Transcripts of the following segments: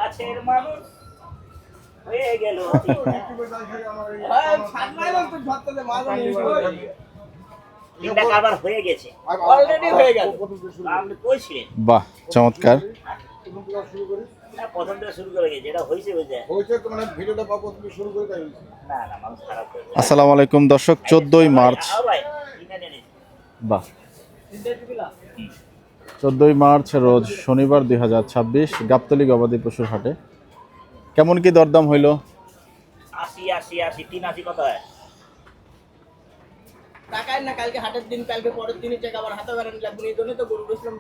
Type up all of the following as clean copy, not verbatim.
কাছের মানুষ হয়ে গেল তিনটা কারবার হয়ে গেছে, অলরেডি হয়ে গেল। আপনি কইছিলেন বাহ, চমৎকার। প্রথম থেকে শুরু করে গেছে, এটা হয়েছে বুঝে তো মানে ভিডিওটা প্রথম থেকে শুরু করে তাই না না মানুষ খারাপ করে। আসসালামু আলাইকুম দর্শক, 14ই মার্চ। ভাই কিনে নিন বাহ, 14ই মার্চ রোজ শনিবার 2026 গাবতলী গবাদি পশুর হাটে কেমন কি দরদাম হইল? 80 80 80 83 কত হয়? টাকায় না, কালকে হাটের দিন, কালকে পরের দিনই টাকা আবার হাতে বেড়ানো লাগবে, এই জন্যই তো গরু বেচলাম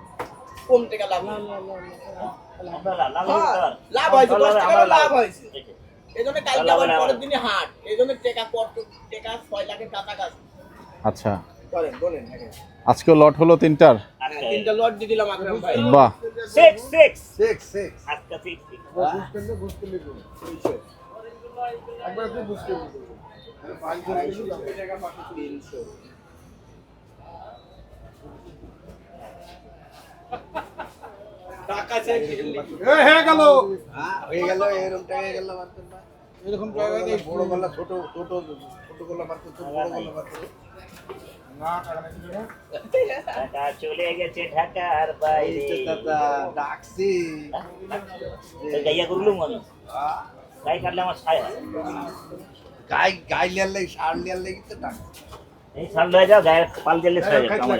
কম টাকা লাভ। লাভ হয়েছে, 10 টাকা লাভ হয়েছে। এই জন্য কালকে আবার পরের দিনই হাট, এই জন্য টাকা কত টাকা 6 লাখের কাছাকাছি। আচ্ছা, বলেন বলেন। আজকে লট হলো তিনটার। তিনটা লট দিয়ে দিলাম আকরাম ভাই। বাহ, 6 6 6 আজকে 6 বুঝতে একবার তুই বুঝতে 300 টাকা চাই হয়ে গেল হয়ে গেল, এরকম টাকা গেল মাত্র না। এরকম জায়গা নেই, বড় গলা ছোট ছোট ছোট গলা মারতে ছোট বড় গলা মারতে না টাকা নেই না টাকা চলে গেছে ঢাকার বাইরে। দাদা ডাকছি তো গাইয়া করলুম আমি, গাই কাটলে আমার ছাই হয়। গাই গাই লিয়ালে সার লিয়ালে কিন্তু ডাক। এই সাল হয়ে যাও, গায়ের পাল দিলে ছাই হয় আমার।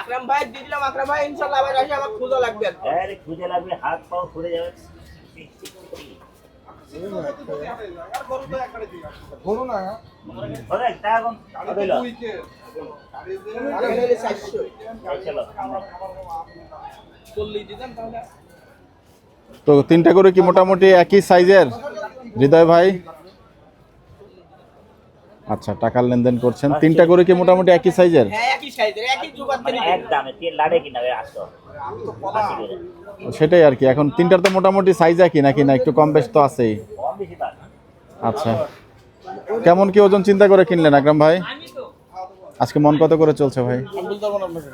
আকরাম ভাই দিয়ে দিলাম, আকরাম ভাই ইনশাআল্লাহ আবার আসে, আমার খোঁজা লাগবে। আরে খুঁজে লাগবে, হাত পাও ঘুরে যাবে। ধরো না ওরে তা এখন কইলো আরে হলে 400 চলো। চল্লিশ দিতাম তাহলে। তো তিনটা করে কি মোটামুটি একই সাইজের হৃদয় ভাই? আচ্ছা, টাকার লেনদেন করছেন। তিনটা করে কি মোটামুটি একই সাইজের? হ্যাঁ একই সাইজের, একই জোগাড় মানে থেকে এক দামে তেল লাড়ে কিনা ভাই আসো। সেটাই আর কি। এখন তিনটার তো মোটামুটি সাইজ একই নাকি, না একটু কম বেশ তো আছেই? কম বেশি তার আচ্ছা, কেমন কি ওজন চিন্তা করে কিনলেন আকরাম ভাই? আজকে মন কত করে চলছে ভাই? আমি বলতে পারবো না আপনাকে,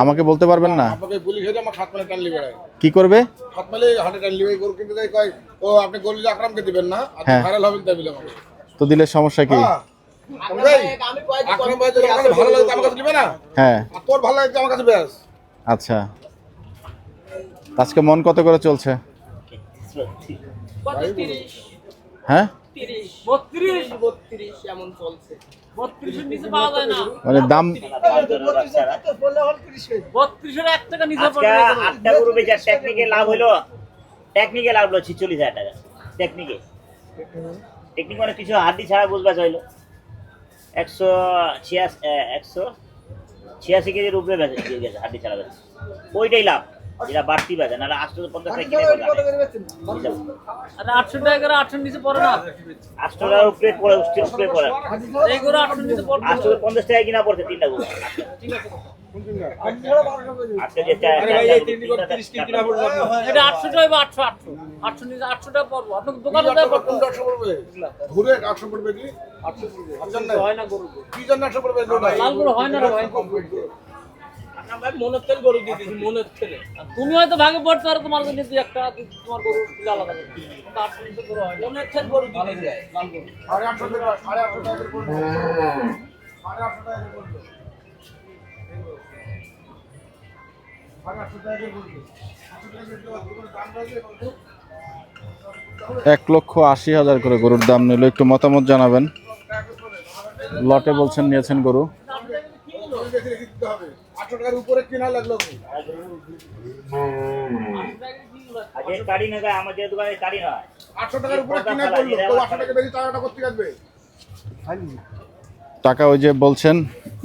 আমাকে বলতে পারবেন না? আপনাকে পুলিশ হয়ে আমার হাত মালে টানলি বেড়ায়, কি করবে? হাত মালে হাটে টানলি বেড়ায় গরু কিন্তু তাই কয় ও আপনি গরু আকরামকে দিবেন না, আপনি হ্যাঁ। ভাইরাল হবেন তাই বলে আমাকে। তো দিলে সমস্যা কি? হ্যাঁ আকরাম ভাই, আমি কয়েক আকরাম ভাই যদি আমার কাছে ভালো লাগে আমার কাছে দিবে না, হ্যাঁ, আর তোর ভালো লাগে আমার কাছে ব্যাস। আচ্ছা। আজকে মন কত করে চলছে? কত 30 হ্যাঁ, 30 32 32 এমন চলছে। 32 এর নিচে পাওয়া যায় না। মানে দাম 32 এর বললে হল 30 32 1 টাকা নিচে আজকে 8টা গরু বেচার টেকনিকে লাভ হলো, টেকনিকে লাভ হলো 46,000 টাকা। টেকনিকে টেকনিক মানে কিছু হাড্ডি ছাড়া বুঝবা চাইলো 186 কেজির উপরে বেচে গেছে, হাড্ডি ছাড়া বেচে। ওইটাই লাভ, যেটা বাড়তি বেচে, নাহলে 850 টাকা কিনে আরে 800 টাকা করে 800 নিচে পড়ে না। 800 টাকার উপরে পড়ে, উপরে পড়ে। এই করে 800 নিচে পড়ে। 850 টাকা কিনা পড়ছে তিনটা গরু। আজকে যে আরে ভাই এই 30 কিলো কিনা পড়লো এটা 800 টাকা বা 800 800 নিচে 800 টাকা পড়বো। আপনি দোকানে যায় পড়তে 800 পড়বে ঘুরে 800 পড়বে কি 800 পড়বে আপনার না হয় না গরু। কি জন্য 800 পড়বে লোটা লাল গরু হয় না রে ভাই। আকরাম ভাই মনের তেল গরু দিয়ে দিছি, মনের তেলে। আর তুমি হয়তো ভাগে পড়তে পারো, তোমার জন্য দুই একটা তোমার গরু আলাদা করে। কিন্তু 800 নিচে গরু হয় না। মনের তেল গরু দিয়ে দিছি। সাড়ে 800 টাকা 850 টাকা করে পড়বে 850 টাকা করে পড়বে 850 টাকা করে পড়বে 800 টাকা করে দাম রয়েছে 1,80,000 করে গরুর দাম নিল। একটু মতামত জানাবেন। লটে বলছেন নিয়েছেন গরু। দিতে হবে 800 টাকার উপরে কিনা লাগলো আজকে গাড়ি না গায়ে, আমার যে দোকানে গাড়ি নয়। 800 টাকার উপরে কিনা পড়লো তো 800 টাকা বেশি টাকাটা করতে আসবে টাকা ওই যে বলছেন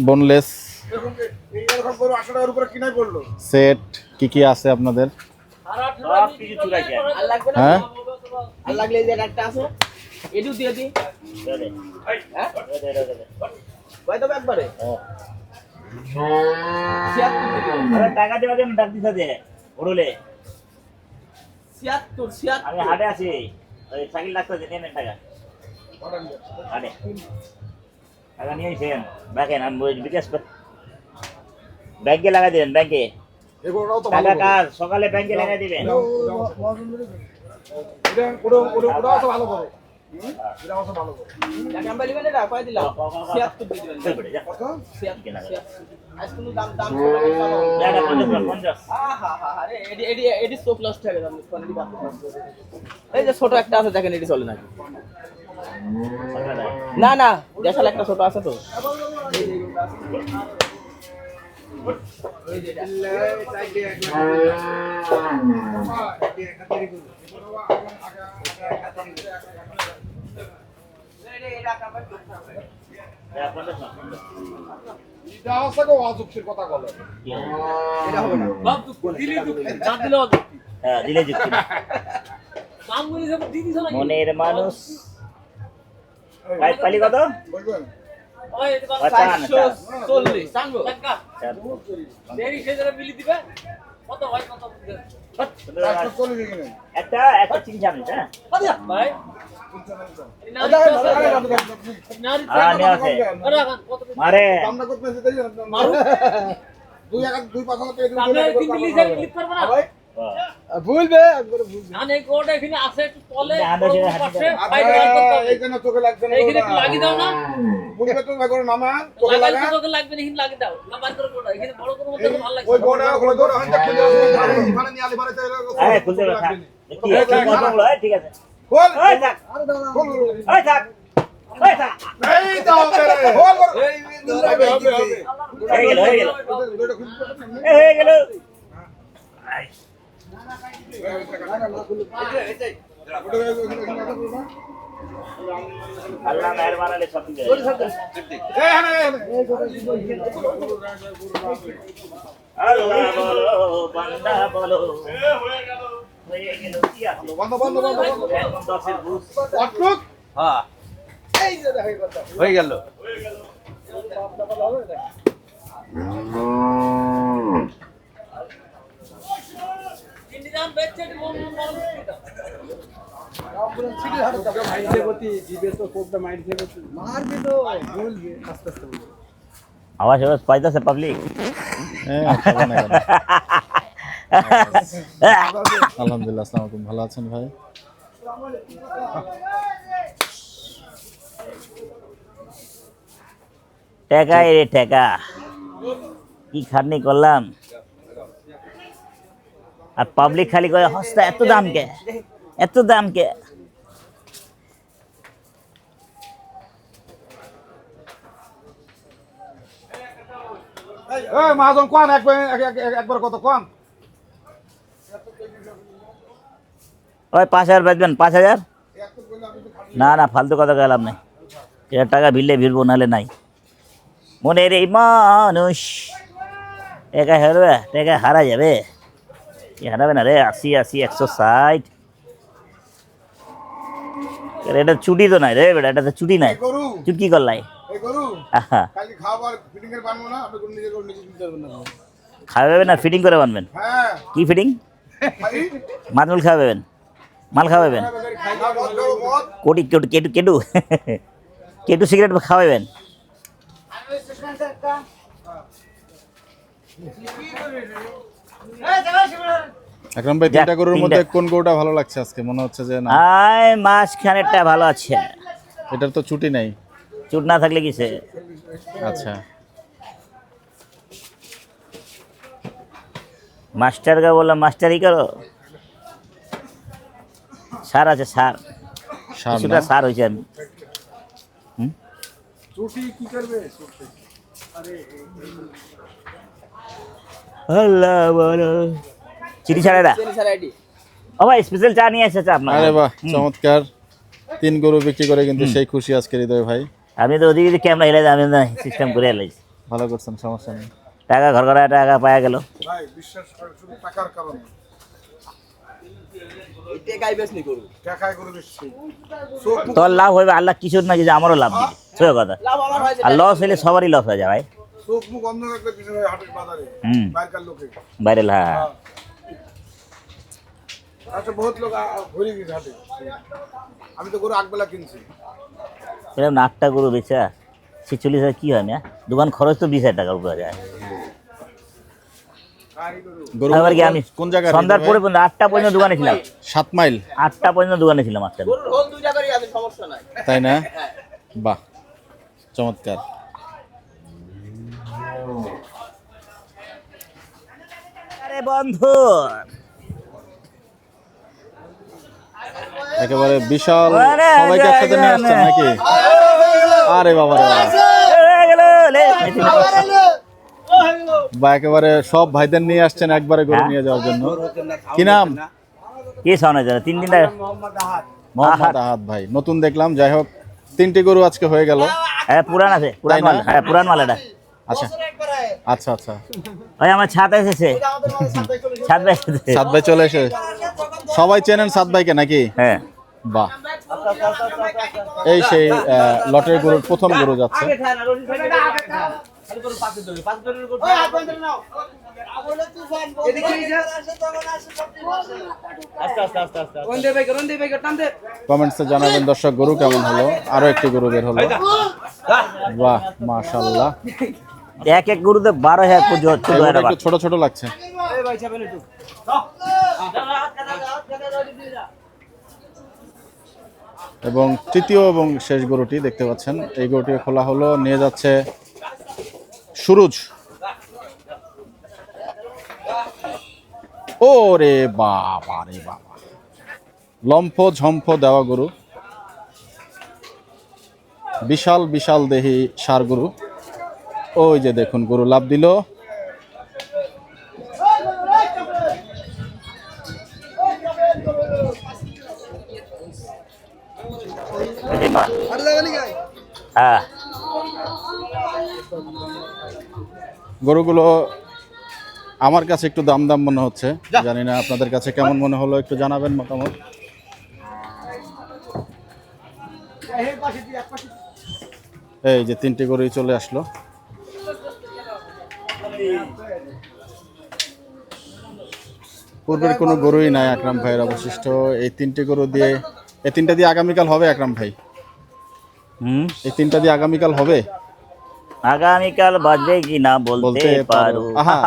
বোনলেস এরকম এইরকম করে 800 টাকার উপরে কিনাই পড়লো সেট কি কি আছে আপনাদের? আর 800 সব কিছু চুরাইছে। আর লাগবে না? হ্যাঁ, আর লাগলে এই যে একটা আছে, এটু দিয়ে দি। দে। হ্যাঁ দে। কয় দেব একবারে? 76 দিবি। আরে টাকা দেওয়া কেন ডাক দিছা দে ওড়লে। 76 আমি 76 হাটে আছি, ওই সাইকেল ডাক্তার দিয়ে নেন টাকা হাটে। টাকা নিয়ে এসেন দেখেন, আমি বিকাশ ব্যাংকে লাগাই দিবেন, ব্যাংকে এগুলোও তো টাকা কার সকালে ব্যাংকে লাগাই দিবেন। এটা ওটা আছে ভালো করে এটা আছে ভালো করে এক আম্বা লিবেন এটা কয় দিলাম 76 দিয়ে দিবেন চল বেটা, যা। কত 76 আজ কোনো দাম দাম যা, যা, 50 আরে এডি সো প্লাস টাকা দাম কোয়ালিটি বাদ এই যে ছোট একটা আছে দেখেন এডি চলে নাকি না না দেশাল একটা ছোট আছে তো যা, 50 এটা আছে গো অযুক্তির কথা বলে এটা হবে না বাপ দুঃখ দিলি দুঃখ না দিলে অযুক্তি হ্যাঁ, দিলে যুক্তি না। দাম বলি সব দিদি চলে মনের মানুষ ভাই পালি কত? বলবেন ওই এটা কত আচ্ছা, 440 জানবো টাকা চার। দেরি সে যারা মিলি দিবে কত ভাই কত চলে গেলেন একটা চিনছাম হ্যাঁ ভাই না হ্যাঁ, নেওয়া আছে। মারে আমরা করতে যেতে মারু দুই পাঁচ হাজার টাকা আমি দিয়ে তিন মিলি সে ক্লিক করব না ভুলবে একবার ভুলবে না এই কোড এখানে আছে একটু তলে না, না, না, পাশে না, ফাইল করতে হবে এই জন্য চোখে লাগছে না এইখানে একটু লাগি দাও না ভুলবে তো করে নামা চোখে লাগাই লাগা তো তোকে লাগবে না, এখানে লাগি দাও না বার করে কোড এখানে বড় করে মধ্যে ভালো লাগছে ওই গোড়া ওই গোড়া হন দেখ মানে নিয়ে আলি বারে হ্যাঁ খুলতে হবে থাক কি আছে কত বড় হয় ঠিক আছে বল ওই থাক বল ওই থাক ওই থাক এই দাও করে বল হবে হবে হয়ে গেল হয়ে গেল দুটো খুব হয়ে গেল আল্লাহ মেহরবান আলে সব কিছু আল্লাহ বলো বান্দা বলো হয়ে গেল কি আছে বন্ধ বন্ধ বন্ধ বন্ধ এখন 10 এর বুঝ অটুক হ্যাঁ এই যে দেখে কথা হয়ে গেল তিনটি দাম বেচছে মন মন আওয়াজ আওয়াজ পাইতাছে পাবলিক হ্যাঁ খাবেন না কেন? আলহামদুলিল্লাহ, আসসালামু আলাইকুম। ভালো আছেন ভাই? টাকা রে টাকা কি খাটনি করলাম আর পাবলিক খালি করে হস্তা এত দাম কে এত দাম কে এই মহাজন কোন একবার কত কোন ওই 5,000 বেচবেন 5,000 না না ফালতু কথা গেলাম নাই এর টাকা ভিড়লে ভিড়বো নাহলে নাই মনের এই মানুষ টাকা হারবে টাকা হারা যাবে কি হারাবে না রে 80 160 এটা চুটি তো নাই রে বেটা এটা তো চুটি নাই গরু চুটকি করলাই এই গরু আহা কালকে খাবার ফিটিং এর বানবো না আপনি কোন নিজে করে নিজে দিতে পারবেন না খাওয়াবেন না ফিটিং করে বানবেন হ্যাঁ কি ফিটিং ভাই মালমুল খাওয়াবেন মাল খাওয়াবেন খাই খাওয়া মত কোটি কেটু কেটু কেটু কেটু সিগারেট খাওয়াবেন আকরাম ভাই, যাক, তিনটা গরুর মধ্যে তিনটা। কোন গরুটা ভালো লাগছে আজকে? মনে হচ্ছে যে না, আয় মাস খানেরটা ভালো আছে এটার তো ছুটি নাই। চুট না থাকলে কিসে আচ্ছা, মাস্টারকে বললাম মাস্টারই করো সার আছে সার সার কিছুটা না? সার হয়েছে আমি ছুটি কি করবে আল্লাহ বলো চিনি ছাড়া চেনি ছাড়া আইডি ও ভাই স্পেশাল চা নিয়ে এসেছে আপনার আরে বাহ, চমৎকার। 3 গরু বিক্রি করে কিন্তু সেই খুশি আজকে হৃদয় ভাই। আমি তো ওদিকে ক্যামেরা হিলাই আমি সিস্টেম করে এলাইছি ভালো করছেন, সমস্যা নেই। টাকা ঘর করা টাকা পাওয়া গেল ভাই বিশ্বাস করে শুধু টাকার কারণে এটা গাই বেশ নি করু টাকায় করে বেশি তোর লাভ হবে আল্লাহ কিছুর না কিছু আমারও লাভ দিবে সোজা কথা লাভ আমার হয়েছে আর লস হলে সবারই লস হয়ে যায় ভাই চোখ মুখ অন্ধ রাখলে পিছনে হাটের বাজারে হুম বাইরের লোকে বাইরে হ্যাঁ আচ্ছা বহুত লোক ঘুরে গেছে হাটে আমি তো গরু আগবেলা কিনছি এরকম 8টা গরু বেচা 46,000 কি হয় না দোকান খরচ তো 20,000 টাকার উপরে যায় গরু আবার কি আমি কোন জায়গায় সন্ধ্যার পরে পর্যন্ত 8টা পর্যন্ত দোকানে ছিলাম। 7 মাইল 8টা পর্যন্ত দোকানে ছিলাম। আচ্ছা গরুর হোল দুই জায়গারই আছে, সমস্যা নাই। তাই না? হ্যাঁ। বাহ, চমৎকার। আরে বন্ধু, একেবারে বিশাল, আরে, সবাইকে একসাথে নিয়ে আসছেন নাকি? আরে বাবা রে বাবা। হয়ে গেল লে। বা একেবারে সব ভাইদের নিয়ে আসছেন একবারে গরু নিয়ে যাওয়ার জন্য। কি নাম? কি শোনা যায় 3 দিন আগে মোহাম্মদ আহাদ ভাই, নতুন দেখলাম। যাই হোক, 3টি গরু আজকে হয়ে গেল। হ্যাঁ পুরান আছে, পুরান তাই না? মাল। হ্যাঁ পুরান মাল এটা। আচ্ছা আচ্ছা আচ্ছা, ভাই আমার ছাদ এসেছে, ছাদ এসেছে। সাদ ভাই চলে এসে, সবাই চেনেন সাদ ভাইকে নাকি? হ্যাঁ বাহ, এই সেই লটের গরুর প্রথম গরু যাচ্ছে। কমেন্টসে জানাবেন দর্শক গরু কেমন হলো। আরো একটি গরু বের হলো। বাহ, মাশাআল্লাহ। এক এক গরুতে 12,000 পর্যন্ত এই গরুটা একটু ছোট ছোট লাগছে। এবং তৃতীয় এবং শেষ গরুটি দেখতে পাচ্ছেন, এই গরুটি খোলা হলো, নিয়ে যাচ্ছে সুরুজ। ও রে বাবা রে বাবা, লম্ফ ঝম্ফ দেওয়া গরু, বিশাল বিশাল দেহি ষাঁড় গরু। ওই যে দেখুন, গরু লাফ দিল। হ্যাঁ গরুগুলো আমার কাছে একটু দাম দাম মনে হচ্ছে, জানি না আপনাদের কাছে কেমন মনে হলো, একটু জানাবেন মতামত। এই যে 3টি গরুই চলে আসলো। পূর্বের কোনো গরুই নাই আকরাম ভাইয়ের অবশিষ্ট। এই 3টি গরু দিয়ে, এই 3টা দিয়ে আগামীকাল হবে আকরাম ভাই? এই 3টা দিয়ে আগামীকাল হবে? আগামীকাল বাজবে কি না বলতে পারো। আহা,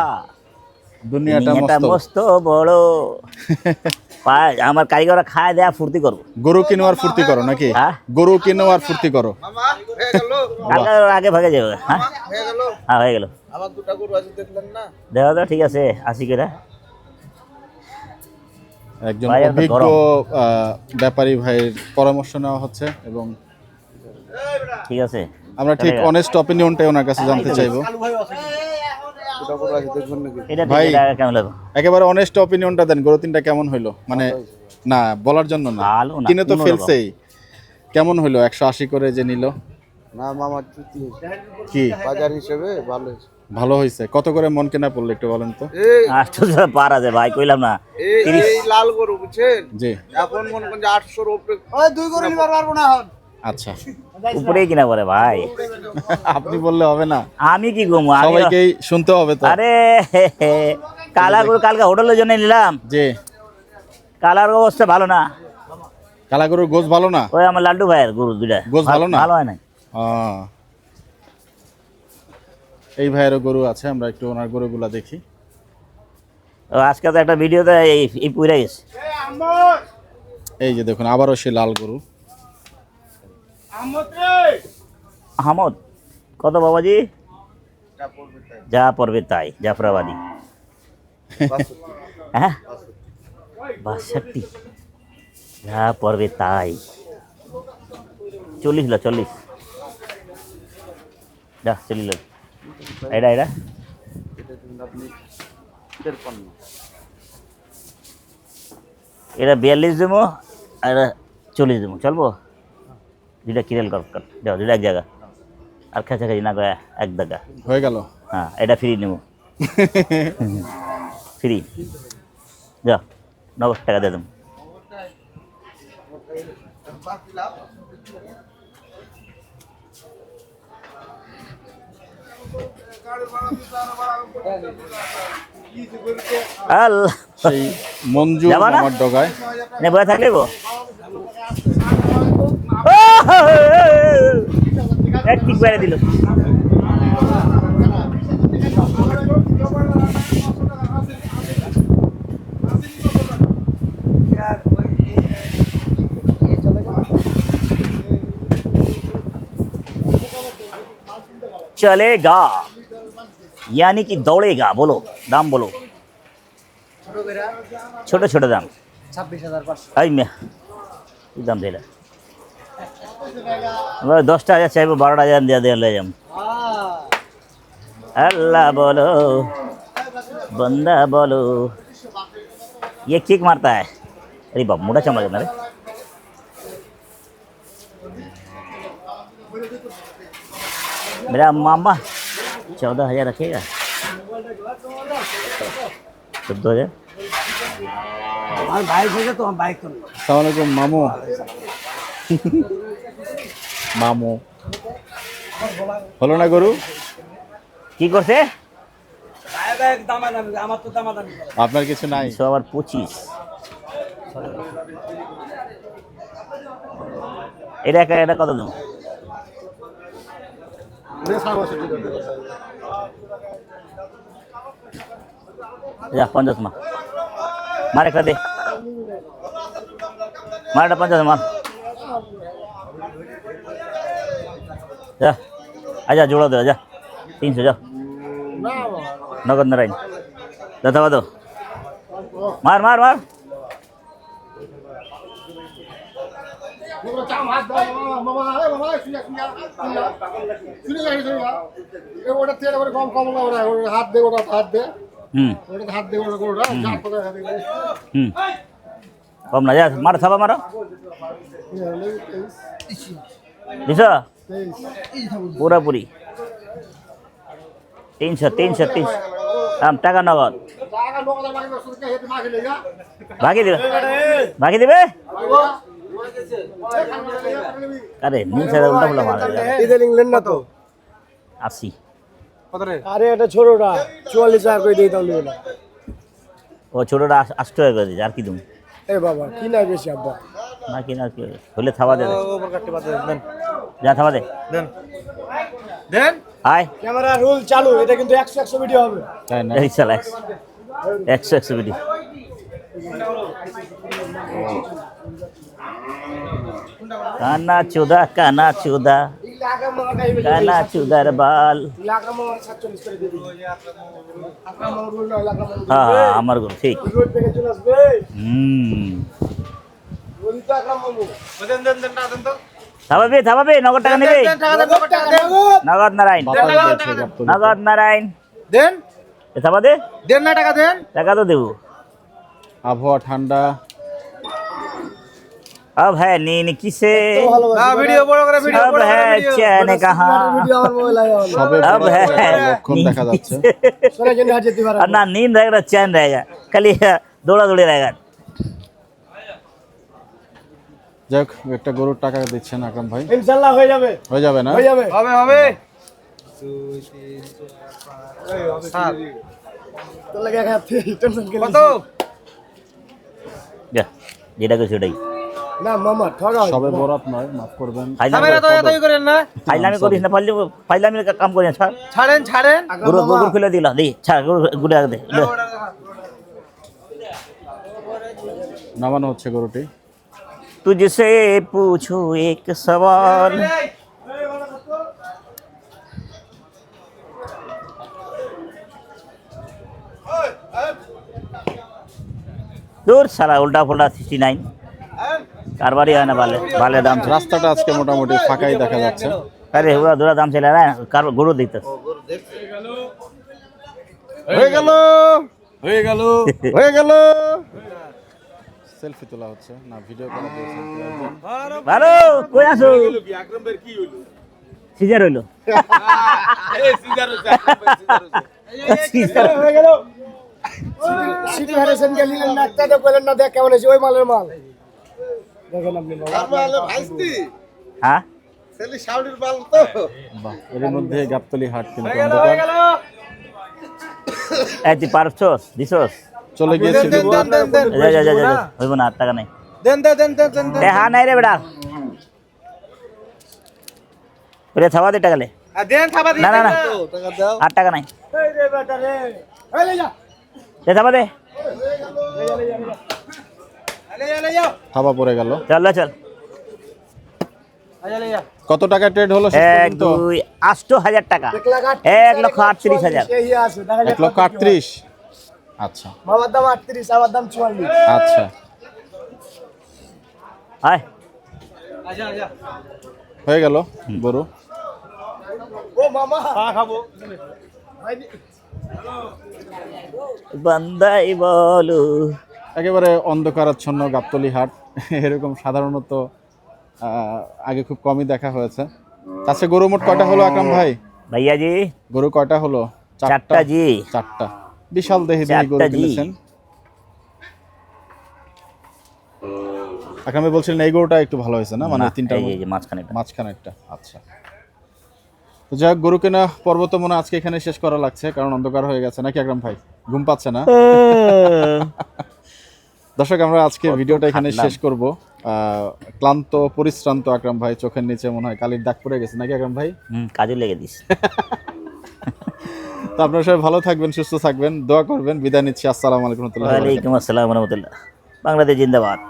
দুনিয়াটা মস্ত বড়। আমার কারিগররা খায় দেয়া ফুর্তি করবো। গরু কিনো আর ফুর্তি করো নাকি? হ্যাঁ? গরু কিনো আর ফুর্তি করো। মামা হয়ে গেল, কালকে আগে ভাগে যাবে। হ্যাঁ হয়ে গেল। হ্যাঁ হয়ে গেল। আমার দুটা গরু আছে, দেখলেন না? দেখা তো ঠিক আছে, 80 করে। একজন ভাই, একটা অভিজ্ঞ গরম। ব্যাপারী ভাইয়ের পরামর্শ নেওয়া হচ্ছে এবং ঠিক আছে, আমরা ঠিক অনেস্ট অপিনিয়নটাই ওনার কাছে জানতে চাইবো। দুটা গরু আছে, দেখবেন নাকি? এটা ভাই, ঠিক আছে, কেমন লাগবে? একেবারে অনেস্ট অপিনিয়নটা দেন, গরু 3টা কেমন হইলো? মানে না বলার জন্য না, ভালো না, কিনে তো অন্যরকম। ফেলছেই, কেমন হইলো? 180 করে যে নিল, না মামা, তৃতীয় কি বাজার হিসেবে ভালো হয়েছে। ভালো হয়েছে? কত করে মন কেনা পড়লো একটু বলেন তো? এই 800 পার আছে ভাই, কইলাম না। এই লাল গরু বুঝছেন, জি এখন মনে করেন যে 800-র উপরে। ওই দুই গরু নিবার পারবো না এখন। আচ্ছা, উপরেই কিনা পরে ভাই, আপনি বললে হবে না, আমি কি ঘুমো? সবাইকেই শুনতে হবে তো। আরে কালা গরু কালকে হোটেলের জন্য নিলাম, জি, কালার অবস্থা ভালো না। কালা গরুর গোছ ভালো না? ওই আমার লাড্ডু ভাইয়ের গরু দুইটা গোছ ভালো না? ভালো হয় না। এই ভাইয়েরও গরু আছে, আমরা একটু ওনার গরুগুলা দেখি। ও আজকে তো একটা ভিডিওতে এই পুইরা গেছে। এই যে দেখুন, আবারও সেই লাল গরু। আহমদ কত বাবাজি? যা পড়বে তাই, জাফরাবাদী। হ্যাঁ 62, যা পড়বে তাই। 40 লো, 40 যা 40 লো। এটা এটা এটা 42 দেবো আর এটা 40 দেবো, চলবো? দুইটা কিরেল কর, যাও দুইটা এক জায়গা, আর খেঁচাখেঁচি না করে এক জায়গা হয়ে গেল। হ্যাঁ, এটা ফ্রি নেব, ফ্রি। যাও 90 টাকা দিয়ে দেবো। আল্লাহ, সেই মঞ্জু যাবা না? আমার ডগায়। নে বয়ে থাকলে গো এক ঠিক বেড়ে দিল। चलेगा यानी कि दौड़ेगा बोलो दाम बोलो छोटे छोटे दाम 26,500 आई मैं কি দাম দিলে আমরা 10,000 চাইবো 12,000 দিয়ে দিয়ে ले जाम अल्लाह बोलो बंदा बोलो ये किक मारता है अरे बाप मोटा चमक ना रे मेरा मामा 14,000 रखेगा 14,000 আমার বাইক হয়ে তো আমার বাইক করব আসসালামু আলাইকুম মামু মামু হলো না গরু কি করছে বাইক দামাদামি আমার তো দামাদামি আপনার কিছু নাই 125 এটা এটা কত দাম যা 50 মা मार एक दे मार 50 मार जा आजा जोड़ा दो आजा 300 जा नगद नारायण दवा दो मार मार मार कम ना जा मार थाबा मारो दिशा पूरा पूरी 300 हम टाका नगद बाकी दिबे अरे नीचे से उल्टा पुल्टा मार ইদে লিখলেন না তো 80 আরে এটা ছোটটা 44,000 করে দিয়ে দাও না ও ছোটটা 80 টাকা করে দিই আর কি দুম এ বাবা কি না বেশি আব্বা না কি না কি হলে থাবা দে ওপর কাটতে বাদ দেন যা থাবা দে দেন আয় ক্যামেরা রুল চালু এটা কিন্তু 100 ভিডিও হবে তাই না এই চাল 100 ভিডিও काना चुदा काना चुदार बाल हाँ हाँ আমার গুলো ঠিক থামাবে নগদ টাকা নেবে নগদ নারায়ণ নগদ নারায়ণ দেন থামা দে দেন না টাকা দেন টাকা তো দেবো আবহাওয়া ঠান্ডা अब है नींद किसे ভিডিও বড় করে ভিডিও अब है चैन कहाँ ভিডিও আমার মোবাইল আয়া সবে अब है লক্ষণ দেখা যাচ্ছে সোনা জন্য হাত যেতে পারে और ना नींद रहेगा चैन रहेगा खाली दौड़ा दौड़ी रहेगा যাই হোক একটা গরুর টাকা দিচ্ছেন আকরাম ভাই ইনশাআল্লাহ হয়ে যাবে হয়ে যাবে না হয়ে যাবে হবে হবে তো লাগা খাতে টেনশন কে কত যা যেটা করে সেটাই না মামা ঠগাও সবে বরাত নয় মাফ করবেন ক্যামেরা তো এতই করেন না ফাইলামি করিস না ফাইলামি কাম করিস ছাড় ছাড়েন গুরু গুরু খুলে দিলা দে ছাড় গুরু গুড়ে দে নামানো হচ্ছে গরুটি तुझसे पूछूं एक सवाल दूर साला उल्टा फुल्टा 69 कारबारी है ना बाले दाम से রাস্তাটা আজকে মোটামুটি ফাঁকাই দেখা যাচ্ছে अरे हुआ दूरा दाम से ले रहा है कार गुरु देखता হয়ে গেল হয়ে গেল হয়ে গেল সেলফি তোলা হচ্ছে না ভিডিও করা দিয়েছে ভালো কই আছো সিজার হইলো সিজার হয়ে গেল সিটি হারেছেন গেলেন না একটা তো কইলেন না দেখ কেমন আছে ওই মালের মাল দেখেন আপনি হ্যাঁ বাহ এর মধ্যে গাবতলী হাট কিন্তু এই তুই পারছস দিছস চলে গিয়েছে যা যা যা যা হইব না 8 টাকা নাই দেন এ হ্যাঁ নাই রে বেটা ওরে থাবা দে টাকা লে দেন থাবা দিন না না না টাকা দাও 8 টাকা নাই এই রে বেটা রে এই লে যা দে থাবা দে ले जा থাবা পড়ে গেল চল চল ले जा কত টাকা ট্রেড হলো শেষ 1 পর্যন্ত? 2 8,000 টাকা 1,38,000 এই আছে দেখা যাক 1,38,000। আচ্ছা মামার দাম 38, আমার দাম 44। আচ্ছা আয় হয়ে গেল গরু। ও মামা বান্দাই বলো একেবারে অন্ধকারাচ্ছন্ন গাবতলী হাট এরকম সাধারণত আগে খুব কমই দেখা হয়েছে। আচ্ছা গরু মোট কয়টা হলো আকরাম ভাই? भैया जी গরু কয়টা হলো? 4টা जी। 4টা। বিশাল দেহি দেহি গরু 4টা জি। কিনেছেন। আকরাম ভাই বলছিলেন এই গরুটা একটু ভালো হয়েছে না, মানে না, তিনটার এই মধ্যে যে মাঝখানেটা। মাঝখানেরটা। আচ্ছা তো যাই হোক, গরু কেনা পর্ব তো মনে হয় আজকে এখানে শেষ করা লাগছে, কারণ অন্ধকার হয়ে গেছে নাকি আকরাম ভাই? ঘুম পাচ্ছে না? দর্শক আমরা আজকে ভিডিওটা এখানে খাটলাম। শেষ করব। ক্লান্ত পরিশ্রান্ত আকরাম ভাই, চোখের নিচে মনে হয় কালির দাগ পড়ে গেছে নাকি আকরাম ভাই? কাজে লেগে দিস। তো আপনারা সবাই ভালো থাকবেন, সুস্থ থাকবেন, দোয়া করবেন। বিদায় নিচ্ছি। আসসালামু আলাইকুম ওয়া রাহমাতুল্লাহি ওয়া বারাকাতুহু। ওয়ালাইকুম আসসালাম ওয়া রাহমাতুল্লাহ। বাংলাদেশ জিন্দাবাদ।